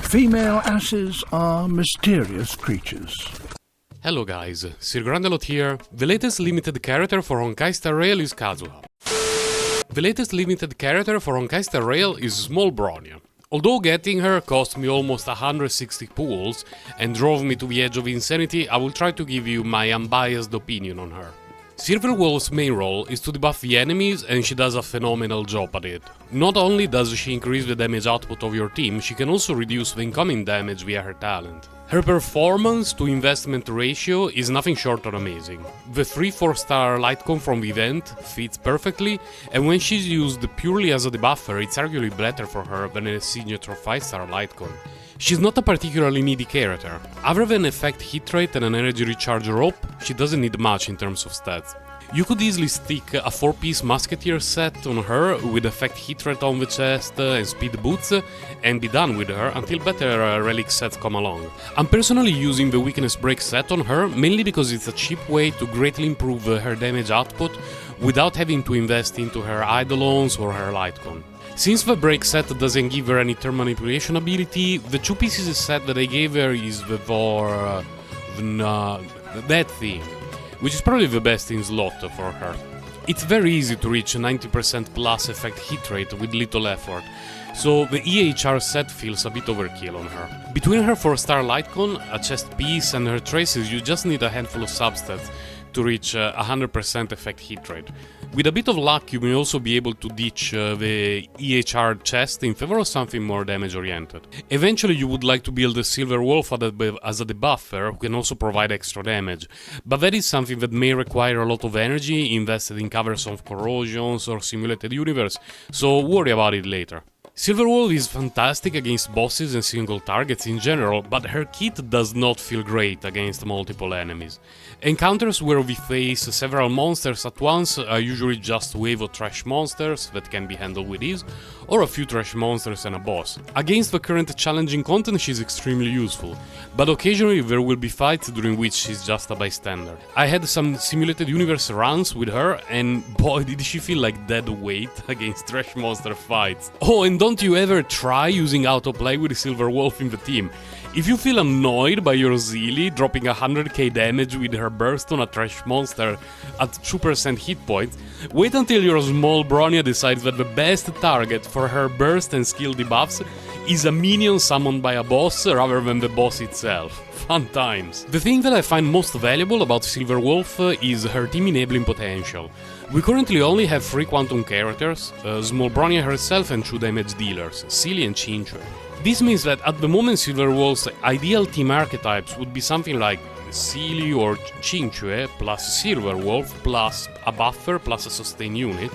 Female asses are mysterious creatures. Hello guys, Sir Grandelot here. The latest limited character for Honkai Star Rail is Kazuha. The latest limited character for Honkai Star Rail is Small Bronya. Although getting her cost me almost 160 pools and drove me to the edge of insanity, I will try to give you my unbiased opinion on her. Silver Wolf's main role is to debuff the enemies, and she does a phenomenal job at it. Not only does she increase the damage output of your team, she can also reduce the incoming damage via her talent. Her performance to investment ratio is nothing short of amazing. The 3-4 star Lightcon from the event fits perfectly, and when she's used purely as a debuffer, it's arguably better for her than a signature 5-star Lightcon. She's not a particularly needy character. Other than effect hit rate and an energy recharge rope, she doesn't need much in terms of stats. You could easily stick a 4-piece musketeer set on her with effect hit rate on the chest and speed boots and be done with her until better relic sets come along. I'm personally using the weakness break set on her mainly because it's a cheap way to greatly improve her damage output without having to invest into her Eidolons or her Lightcon. Since the break set doesn't give her any turn manipulation ability, the 2 pieces set that I gave her is the that thing, which is probably the best in slot for her. It's very easy to reach 90% plus effect hit rate with little effort, so the EHR set feels a bit overkill on her. Between her 4-star Lightcon, a chest piece and her traces, you just need a handful of substats to reach 100% effect hit rate. With a bit of luck, you may also be able to ditch the EHR chest in favor of something more damage oriented. Eventually you would like to build a Silver Wolf as a debuffer who can also provide extra damage, but that is something that may require a lot of energy invested in covers of corrosions or simulated universe, so worry about it later. Silver Wolf is fantastic against bosses and single targets in general, but her kit does not feel great against multiple enemies. Encounters where we face several monsters at once are usually just a wave of trash monsters that can be handled with ease, or a few trash monsters and a boss. Against the current challenging content she's extremely useful, but occasionally there will be fights during which she's just a bystander. I had some simulated universe runs with her, and boy did she feel like dead weight against trash monster fights. Oh, and don't you ever try using autoplay with Silver Wolf in the team. If you feel annoyed by your Zeely dropping 100k damage with her burst on a trash monster at 2% hit points, wait until your Small Bronya decides that the best target for her burst and skill debuffs is a minion summoned by a boss rather than the boss itself. Fun times. The thing that I find most valuable about Silver Wolf is her team enabling potential. We currently only have 3 quantum characters, Small Bronya herself and 2 damage dealers, Sealy and Chinchue. This means that at the moment Silver Wolf's ideal team archetypes would be something like Sealy or Chinchue plus Silver Wolf plus a buffer plus a sustain unit,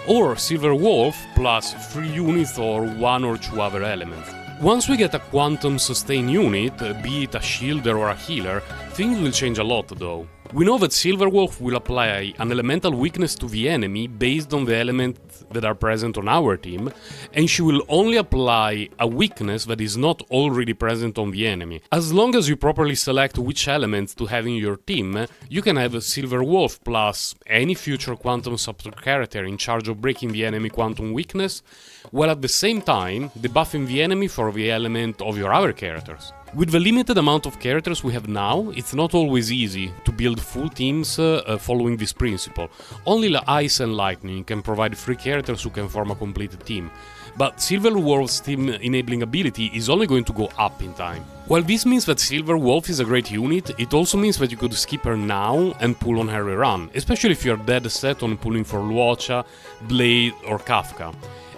or Silver Wolf plus 3 units or 1 or 2 other elements. Once we get a quantum sustain unit, be it a shielder or a healer, things will change a lot though. We know that Silver Wolf will apply an elemental weakness to the enemy based on the elements that are present on our team, and she will only apply a weakness that is not already present on the enemy. As long as you properly select which elements to have in your team, you can have a Silver Wolf plus any future quantum sub-character in charge of breaking the enemy quantum weakness, while at the same time debuffing the enemy for the element of your other characters. With the limited amount of characters we have now, it's not always easy to build full teams following this principle. Only Ice and Lightning can provide 3 characters who can form a complete team, but Silver Wolf's team enabling ability is only going to go up in time. While this means that Silver Wolf is a great unit, it also means that you could skip her now and pull on her rerun, especially if you're dead set on pulling for Luocha, Blade or Kafka.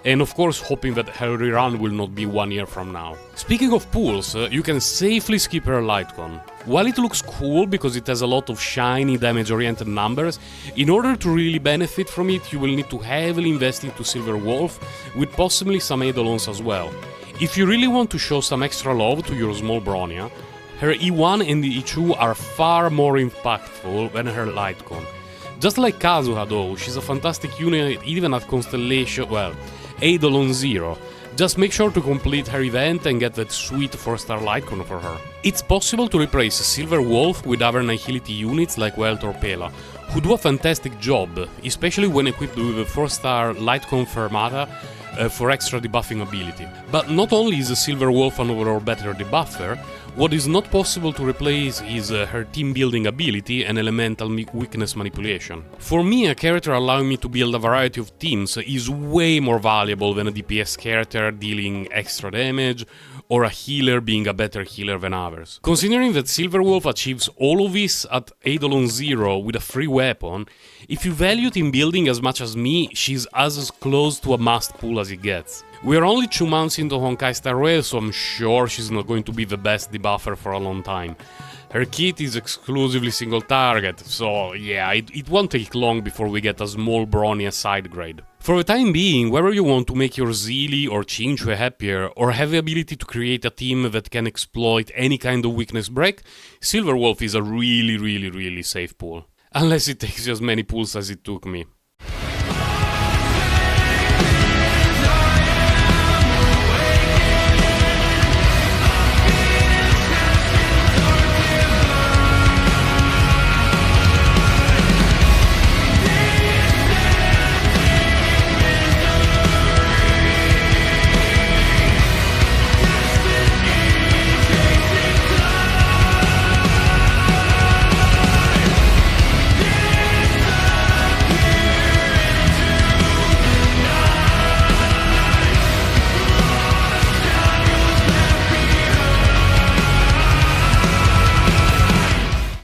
And of course hoping that her rerun will not be 1 year from now. Speaking of pulls, you can safely skip her Lightcon. While it looks cool because it has a lot of shiny damage-oriented numbers, in order to really benefit from it you will need to heavily invest into Silver Wolf, with possibly some Eidolons as well. If you really want to show some extra love to your Small Bronya, her E1 and E2 are far more impactful than her Lightcon. Just like Kazuha though, she's a fantastic unit even at Constellation, well, Eidolon 0. Just make sure to complete her event and get that sweet 4-star Lightcon for her. It's possible to replace Silver Wolf with other Nihility units like Welt or Pela, who do a fantastic job, especially when equipped with a 4-star Lightcon Fermata for extra debuffing ability. But not only is Silver Wolf an overall better debuffer, what is not possible to replace is her team building ability and elemental weakness manipulation. For me, a character allowing me to build a variety of teams is way more valuable than a DPS character dealing extra damage, or a healer being a better healer than others. Considering that Silverwolf achieves all of this at Eidolon 0 with a free weapon, if you value team building as much as me, she's as close to a must pull as it gets. We're only 2 months into Honkai Star Rail, so I'm sure she's not going to be the best debuffer for a long time. Her kit is exclusively single target, so yeah, it won't take long before we get a small Bronya side grade. For the time being, whether you want to make your Zeely or Chinchue happier, or have the ability to create a team that can exploit any kind of weakness break, Silverwolf is a really safe pull. Unless it takes you as many pulls as it took me.